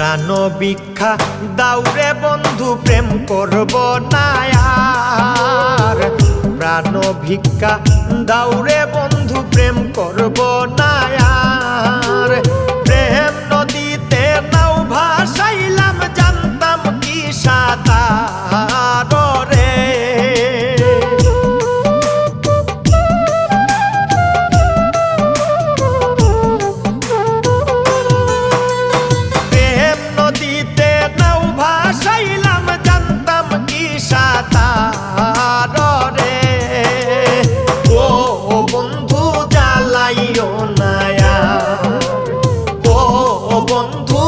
প্রাণ ভিক্ষা দাউরে বন্ধু প্রেম করব না আর। প্রাণ ভিক্ষা দাউরে বন্ধু প্রেম করব না আর। প্রেম নদীতে নাও ভাসাইলাম জানতাম কি সাঁতার রে। বন্ধু